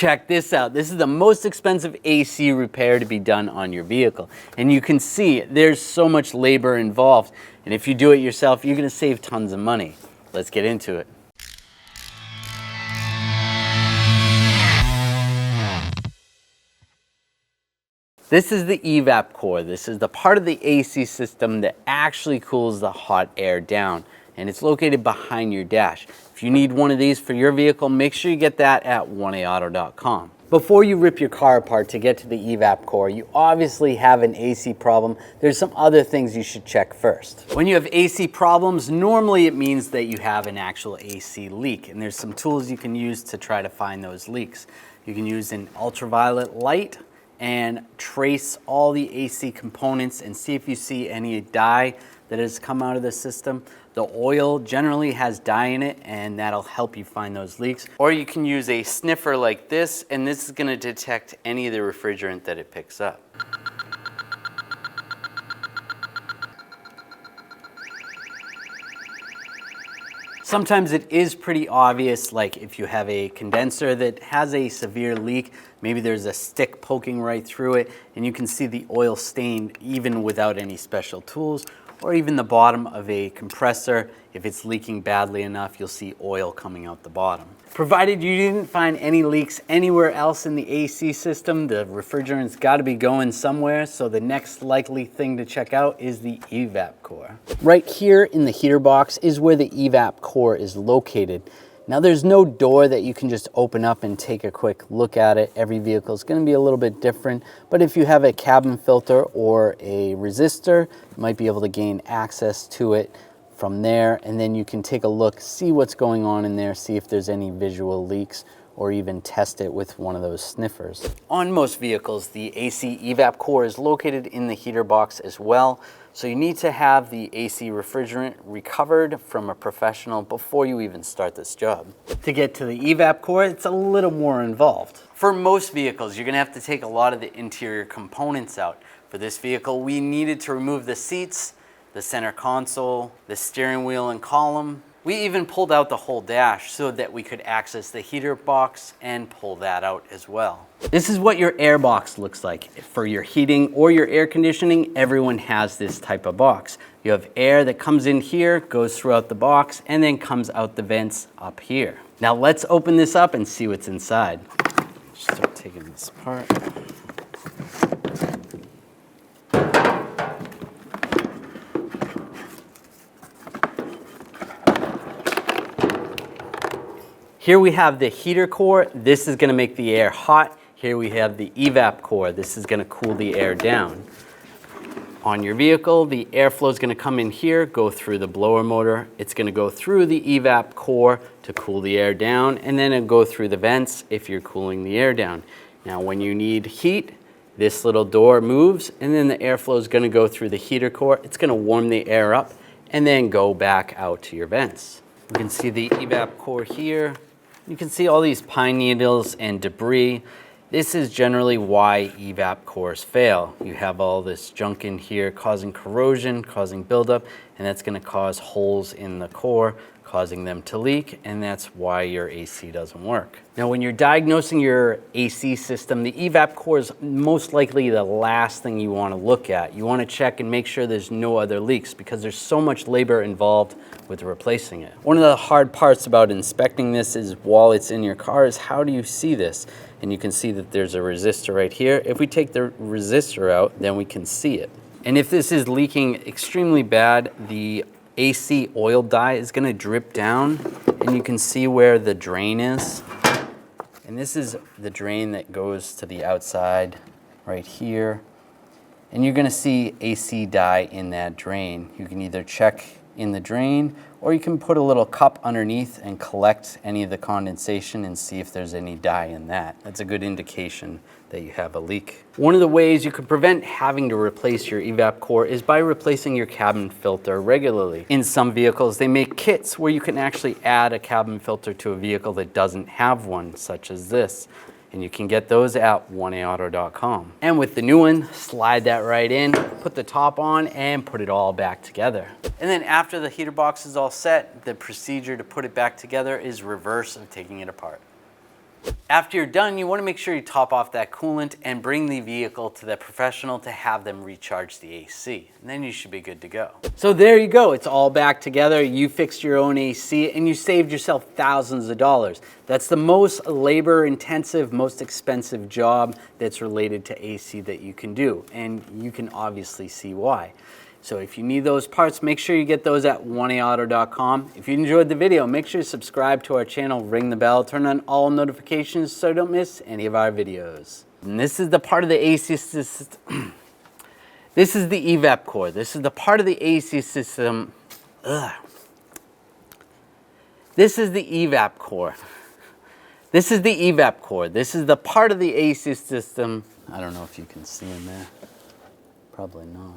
Check this out. This is the most expensive AC repair to be done on your vehicle. And you can see there's so much labor involved. And if you do it yourself, you're gonna save tons of money. Let's get into it. This is the Evap core. This is the part of the AC system that actually cools the hot air down, and it's located behind your dash. If you need one of these for your vehicle, make sure you get that at 1aauto.com. Before you rip your car apart to get to the Evap core, you obviously have an AC problem. There's some other things you should check first. When you have AC problems, normally it means that you have an actual AC leak, and there's some tools you can use to try to find those leaks. You can use an ultraviolet light and trace all the AC components and see if you see any dye that has come out of the system. The oil generally has dye in it, and that'll help you find those leaks. Or you can use a sniffer like this, and this is gonna detect any of the refrigerant that it picks up. Sometimes it is pretty obvious, like if you have a condenser that has a severe leak, maybe there's a stick poking right through it, and you can see the oil stain even without any special tools, or even the bottom of a compressor. If it's leaking badly enough, you'll see oil coming out the bottom. Provided you didn't find any leaks anywhere else in the AC system, the refrigerant's gotta be going somewhere, so the next likely thing to check out is the Evap core. Right here in the heater box is where the Evap core is located. Now there's no door that you can just open up and take a quick look at it. Every vehicle is going to be a little bit different, but if you have a cabin filter or a resistor, you might be able to gain access to it from there, and then you can take a look, see what's going on in there, see if there's any visual leaks, or even test it with one of those sniffers. On most vehicles, the AC Evap core is located in the heater box as well. So you need to have the AC refrigerant recovered from a professional before you even start this job. To get to the Evap core, it's a little more involved. For most vehicles, you're gonna have to take a lot of the interior components out. For this vehicle, we needed to remove the seats, the center console, the steering wheel and column. We even pulled out the whole dash so that we could access the heater box and pull that out as well. This is what your air box looks like. For your heating or your air conditioning, everyone has this type of box. You have air that comes in here, goes throughout the box, and then comes out the vents up here. Now let's open this up and see what's inside. Start taking this apart. Here we have the heater core. This is gonna make the air hot. Here we have the Evap core. This is gonna cool the air down. On your vehicle, the airflow is gonna come in here, go through the blower motor. It's gonna go through the Evap core to cool the air down, and then it'll go through the vents if you're cooling the air down. Now, when you need heat, this little door moves, and then the airflow is gonna go through the heater core. It's gonna warm the air up, and then go back out to your vents. You can see the Evap core here. You can see all these pine needles and debris. This is generally why Evap cores fail. You have all this junk in here causing corrosion, causing buildup, and that's gonna cause holes in the core, causing them to leak, and that's why your AC doesn't work. Now, when you're diagnosing your AC system, the Evap core is most likely the last thing you wanna look at. You wanna check and make sure there's no other leaks because there's so much labor involved with replacing it. One of the hard parts about inspecting this is while it's in your car is how do you see this? And you can see that there's a resistor right here. If we take the resistor out, then we can see it. And if this is leaking extremely bad, the AC oil dye is gonna drip down, and you can see where the drain is. And this is the drain that goes to the outside right here. And you're gonna see AC dye in that drain. You can either check in the drain, or you can put a little cup underneath and collect any of the condensation and see if there's any dye in that. That's a good indication that you have a leak. One of the ways you can prevent having to replace your Evap core is by replacing your cabin filter regularly. In some vehicles, they make kits where you can actually add a cabin filter to a vehicle that doesn't have one, such as this. And you can get those at 1aauto.com. And with the new one, slide that right in, put the top on, and put it all back together. And then after the heater box is all set, the procedure to put it back together is reverse of taking it apart. After you're done, you want to make sure you top off that coolant and bring the vehicle to the professional to have them recharge the AC. And then you should be good to go. So there you go. It's all back together. You fixed your own AC and you saved yourself thousands of dollars. That's the most labor intensive, most expensive job that's related to AC that you can do. And you can obviously see why. So if you need those parts, make sure you get those at 1aauto.com. If you enjoyed the video, make sure you subscribe to our channel, ring the bell, turn on all notifications so you don't miss any of our videos. And this is the part of the AC system. This is the Evap core. This is the part of the AC system. This is the Evap core. This is the Evap core. This is the part of the AC system. I don't know if you can see in there. Probably not.